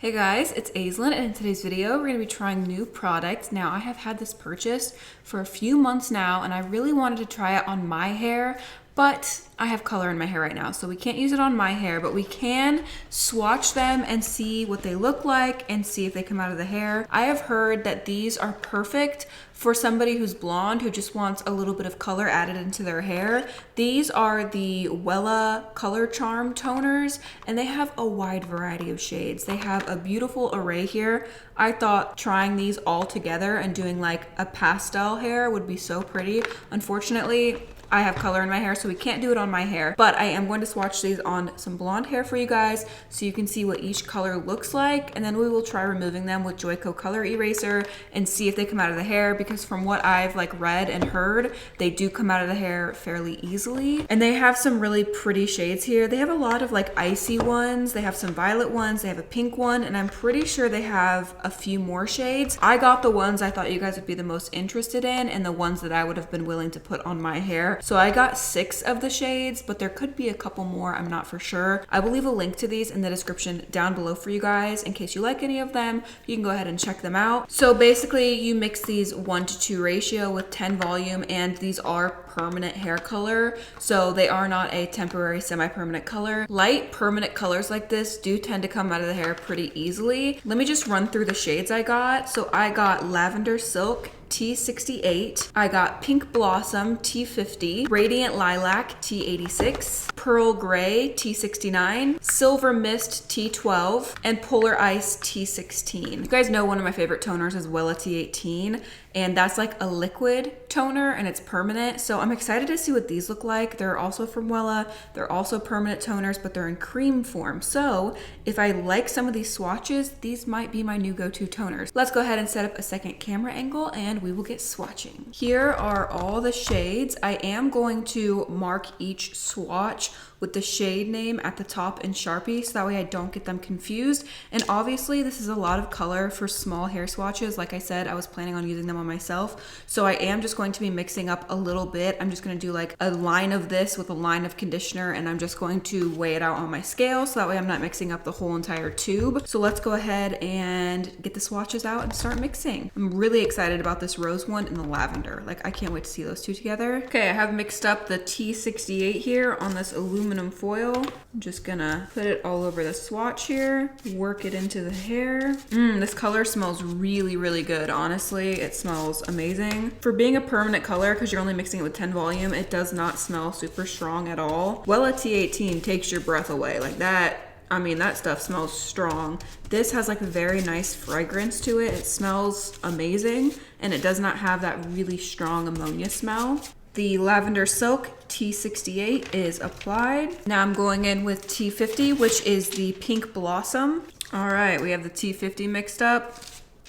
Hey guys, it's Aislinn, and in today's video we're going to be trying new products. Now I have had this purchased for a few months now and I really wanted to try it on my hair, but I have color in my hair right now, so we can't use it on my hair, but we can swatch them and see what they look like and see if they come out of the hair. I have heard that these are perfect for somebody who's blonde who just wants a little bit of color added into their hair. These are the Wella Color Charm toners, and they have a wide variety of shades. They have a beautiful array here. I thought trying these all together and doing like a pastel hair would be so pretty. Unfortunately, I have color in my hair, so we can't do it on my hair, but I am going to swatch these on some blonde hair for you guys so you can see what each color looks like, and then we will try removing them with Joico Color Eraser and see if they come out of the hair, because from what I've read and heard, they do come out of the hair fairly easily. And they have some really pretty shades here. They have a lot of icy ones, they have some violet ones, they have a pink one, and I'm pretty sure they have a few more shades. I got the ones I thought you guys would be the most interested in and the ones that I would have been willing to put on my hair. So I got 6 of the shades, but there could be a couple more, I'm not for sure. I will leave a link to these in the description down below for you guys in case you like any of them. You can go ahead and check them out. So basically you mix these 1:2 ratio with 10 volume, and these are permanent hair color, so they are not a temporary semi-permanent color. Light permanent colors like this do tend to come out of the hair pretty easily. Let me just run through the shades I got. So I got Lavender Silk T68, I got Pink Blossom T50, Radiant Lilac T86, Pearl Gray T69, Silver Mist T12, and Polar Ice T16. You guys know one of my favorite toners is Wella T18, and that's like a liquid toner and it's permanent. So I'm excited to see what these look like. They're also from Wella. They're also permanent toners, but they're in cream form. So if I like some of these swatches, these might be my new go-to toners. Let's go ahead and set up a second camera angle and we will get swatching. Here are all the shades. I am going to mark each swatch with the shade name at the top in Sharpie so that way I don't get them confused. And obviously this is a lot of color for small hair swatches. Like I said, I was planning on using them on myself. So I am just going to be mixing up a little bit. I'm just gonna do a line of this with a line of conditioner, and I'm just going to weigh it out on my scale so that way I'm not mixing up the whole entire tube. So let's go ahead and get the swatches out and start mixing. I'm really excited about this rose one and the lavender. I can't wait to see those two together. Okay, I have mixed up the T68 here on this aluminum foil. I'm just gonna put it all over the swatch here, work it into the hair. This color smells really, really good. Honestly, it smells amazing. For being a permanent color, because you're only mixing it with 10 volume, it does not smell super strong at all. Wella T18 takes your breath away. That stuff smells strong. This has a very nice fragrance to it. It smells amazing, and it does not have that really strong ammonia smell. The Lavender Silk T68 is applied. Now I'm going in with T50, which is the Pink Blossom. All right, we have the T50 mixed up.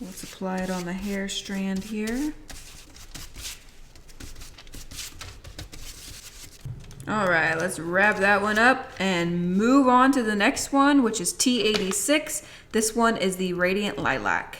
Let's apply it on the hair strand here. All right, let's wrap that one up and move on to the next one, which is T86. This one is the Radiant Lilac.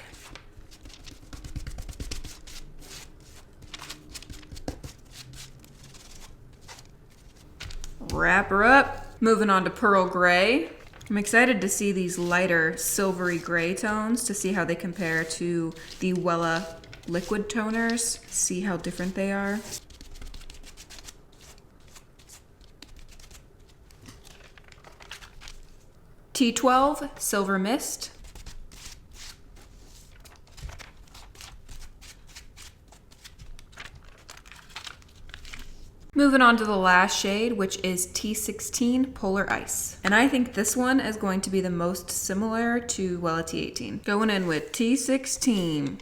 Wrap her up. Moving on to Pearl Gray. I'm excited to see these lighter silvery gray tones to see how they compare to the Wella liquid toners. See how different they are. T12 Silver Mist. Moving on to the last shade, which is T16 Polar Ice. And I think this one is going to be the most similar to Wella T18. Going in with T16.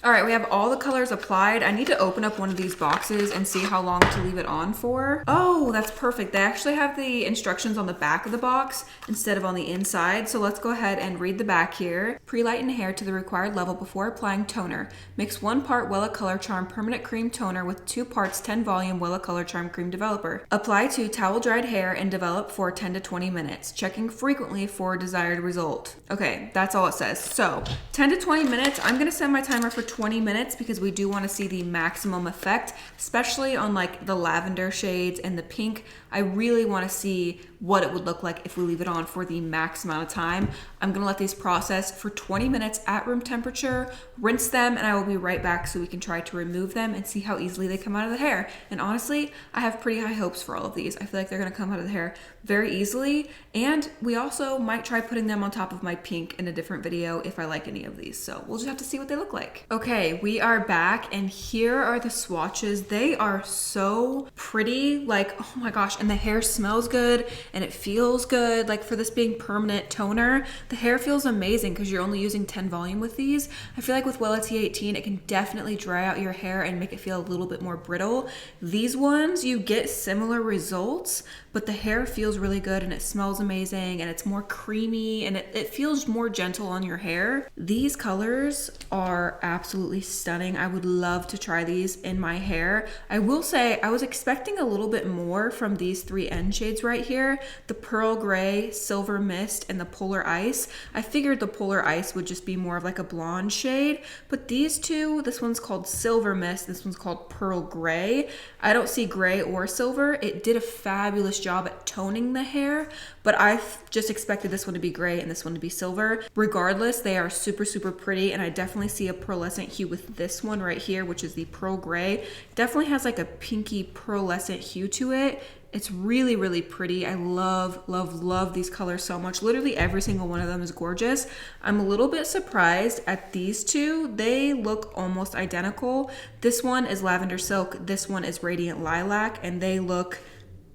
All right, we have all the colors applied. I need to open up one of these boxes and see how long to leave it on for. Oh, that's perfect. They actually have the instructions on the back of the box instead of on the inside. So let's go ahead and read the back here. Pre-lighten hair to the required level before applying toner. Mix 1 part Wella Color Charm Permanent Cream Toner with 2 parts 10 volume Wella Color Charm Cream Developer. Apply to towel dried hair and develop for 10 to 20 minutes, checking frequently for desired result. Okay, that's all it says. So 10 to 20 minutes, I'm gonna set my timer for 20 minutes because we do want to see the maximum effect, especially on like the lavender shades and the pink. I really want to see what it would look like if we leave it on for the max amount of time. I'm gonna let these process for 20 minutes at room temperature, rinse them, and I will be right back so we can try to remove them and see how easily they come out of the hair. And honestly, I have pretty high hopes for all of these. I feel like they're gonna come out of the hair very easily, and we also might try putting them on top of my pink in a different video if I like any of these. So we'll just have to see what they look like. Okay, we are back, and here are the swatches. They are so pretty, like, oh my gosh, and the hair smells good and it feels good. Like, for this being permanent toner, the hair feels amazing because you're only using 10 volume with these. I feel like with Wella T18, it can definitely dry out your hair and make it feel a little bit more brittle. These ones, you get similar results, but the hair feels really good and it smells amazing and it's more creamy and it feels more gentle on your hair. These colors are absolutely stunning. I would love to try these in my hair. I will say I was expecting a little bit more from these three end shades right here, the Pearl Gray, Silver Mist, and the Polar Ice. I figured the Polar Ice would just be more of like a blonde shade, but these two, this one's called Silver Mist, this one's called Pearl Gray. I don't see gray or silver. It did a fabulous job at toning the hair, but I just expected this one to be gray and this one to be silver. Regardless, they are super, super pretty, and I definitely see a pearlescent hue with this one right here, which is the Pearl Gray. Definitely has like a pinky pearlescent hue to it. It's really, really pretty. I love, love, love these colors so much. Literally every single one of them is gorgeous. I'm a little bit surprised at these two. They look almost identical. This one is Lavender Silk. This one is Radiant Lilac, and they look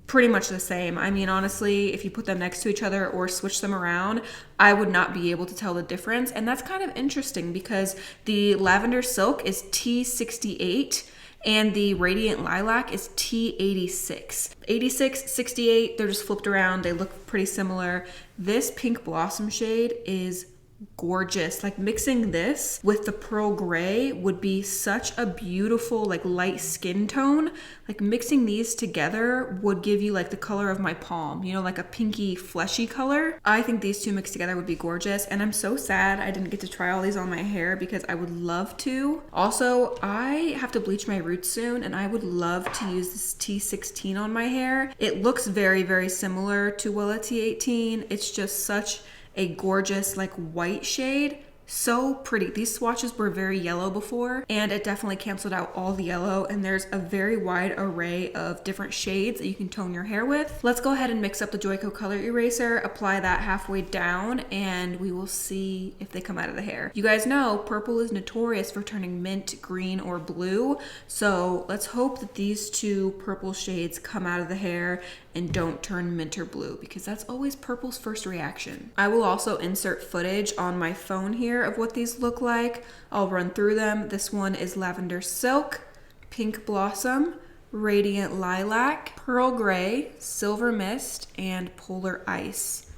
pretty much the same. I mean, honestly, if you put them next to each other or switch them around, I would not be able to tell the difference. And that's kind of interesting because the Lavender Silk is T68 and the Radiant Lilac is T86. 86, 68, they're just flipped around. They look pretty similar. This Pink Blossom shade is gorgeous. Like, mixing this with the Pearl Gray would be such a beautiful like light skin tone. Like, mixing these together would give you like the color of my palm, you know, like a pinky fleshy color. I think these two mixed together would be gorgeous, and I'm so sad I didn't get to try all these on my hair because I would love to. Also, I have to bleach my roots soon, and I would love to use this T16 on my hair. It looks very, very similar to Wella T18. It's just such a gorgeous like white shade. So pretty. These swatches were very yellow before, and it definitely canceled out all the yellow, and there's a very wide array of different shades that you can tone your hair with. Let's go ahead and mix up the Joico color eraser, apply that halfway down, and we will see if they come out of the hair. You guys know purple is notorious for turning mint, green, or blue, so let's hope that these two purple shades come out of the hair and don't turn mint or blue, because that's always purple's first reaction. I will also insert footage on my phone here of what these look like. I'll run through them. This one is Lavender Silk, Pink Blossom, Radiant Lilac, Pearl Gray, Silver Mist, and Polar Ice.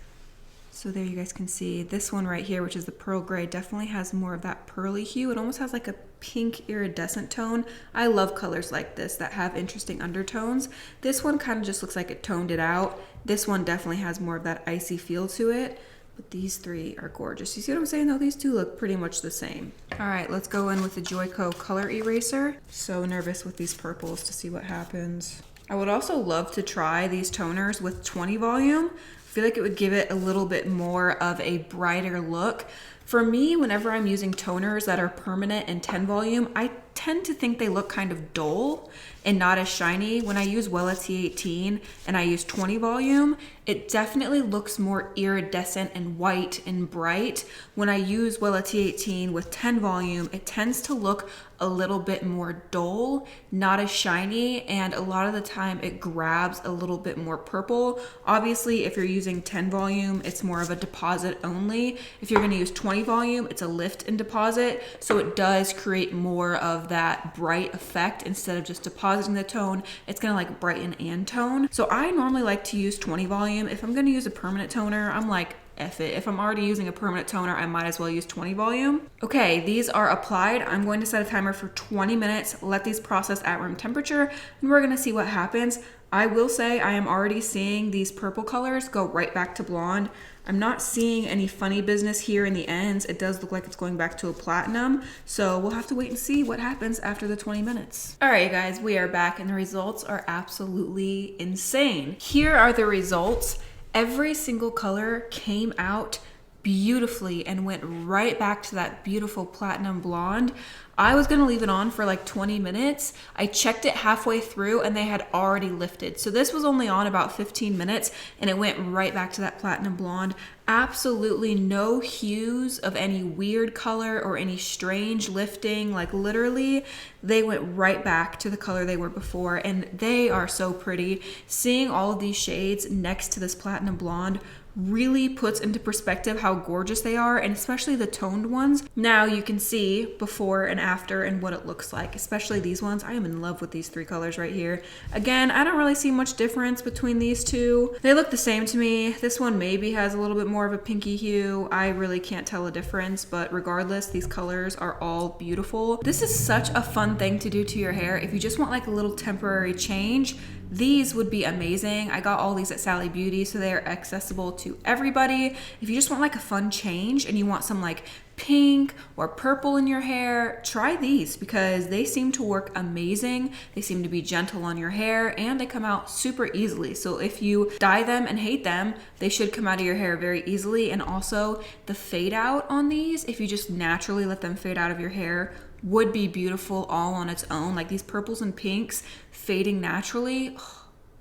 So there you guys can see this one right here, which is the Pearl Gray, definitely has more of that pearly hue. It almost has like a pink iridescent tone. I love colors like this that have interesting undertones. This one kind of just looks like it toned it out. This one definitely has more of that icy feel to it. But these three are gorgeous. You see what I'm saying though? These two look pretty much the same. All right, let's go in with the Joico color eraser. So nervous with these purples to see what happens. I would also love to try these toners with 20 volume. I feel like it would give it a little bit more of a brighter look. For me, whenever I'm using toners that are permanent and 10 volume, I tend to think they look kind of dull and not as shiny. When I use Wella T18 and I use 20 volume, it definitely looks more iridescent and white and bright. When I use Wella T18 with 10 volume, it tends to look a little bit more dull, not as shiny, and a lot of the time it grabs a little bit more purple. Obviously, if you're using 10 volume, it's more of a deposit only. If you're gonna use 20 volume, it's a lift and deposit, so it does create more of that bright effect. Instead of just depositing the tone, it's gonna like brighten and tone. So I normally like to use 20 volume. If I'm gonna use a permanent toner, I'm like, F it. If I'm already using a permanent toner, I might as well use 20 volume. Okay, these are applied. I'm going to set a timer for 20 minutes, let these process at room temperature, and we're gonna see what happens. I will say I am already seeing these purple colors go right back to blonde. I'm not seeing any funny business here in the ends. It does look like it's going back to a platinum. So we'll have to wait and see what happens after the 20 minutes. All right, guys, we are back and the results are absolutely insane. Here are the results. Every single color came out beautifully and went right back to that beautiful platinum blonde. I was gonna leave it on for like 20 minutes. I checked it halfway through and they had already lifted. So this was only on about 15 minutes and it went right back to that platinum blonde. Absolutely no hues of any weird color or any strange lifting. Like literally, they went right back to the color they were before and they are so pretty. Seeing all of these shades next to this platinum blonde really puts into perspective how gorgeous they are, and especially the toned ones. Now you can see before and after and what it looks like, especially these ones. I am in love with these three colors right here. Again, I don't really see much difference between these two. They look the same to me. This one maybe has a little bit more of a pinky hue. I really can't tell a difference, but regardless, these colors are all beautiful. This is such a fun thing to do to your hair. If you just want like a little temporary change, these would be amazing. I got all these at Sally Beauty, so they are accessible to everybody. If you just want like a fun change and you want some like pink or purple in your hair, try these because they seem to work amazing. They seem to be gentle on your hair and they come out super easily. So if you dye them and hate them, they should come out of your hair very easily. And also the fade out on these, if you just naturally let them fade out of your hair, would be beautiful all on its own. Like these purples and pinks fading naturally,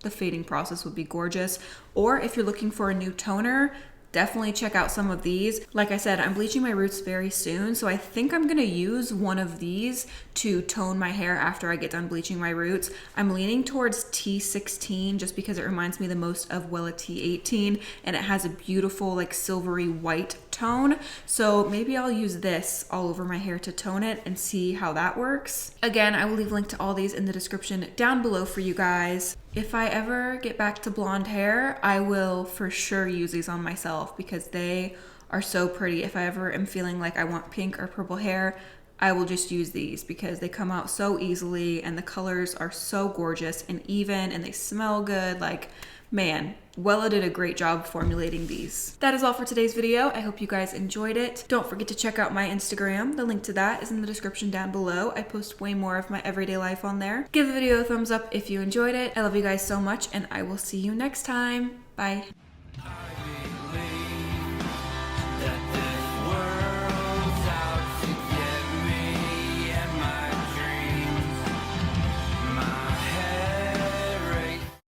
the fading process would be gorgeous. Or if you're looking for a new toner, definitely check out some of these. Like I said, I'm bleaching my roots very soon, so I think I'm gonna use one of these to tone my hair after I get done bleaching my roots. I'm leaning towards T16 just because it reminds me the most of Wella T18 and it has a beautiful like silvery white tone. So maybe I'll use this all over my hair to tone it and see how that works. Again, I will leave a link to all these in the description down below for you guys. If I ever get back to blonde hair, I will for sure use these on myself because they are so pretty. If I ever am feeling like I want pink or purple hair, I will just use these because they come out so easily and the colors are so gorgeous and even and they smell good. Like, man, Wella did a great job formulating these. That is all for today's video. I hope you guys enjoyed it. Don't forget to check out my Instagram. The link to that is in the description down below. I post way more of my everyday life on there. Give the video a thumbs up if you enjoyed it. I love you guys so much and I will see you next time. Bye.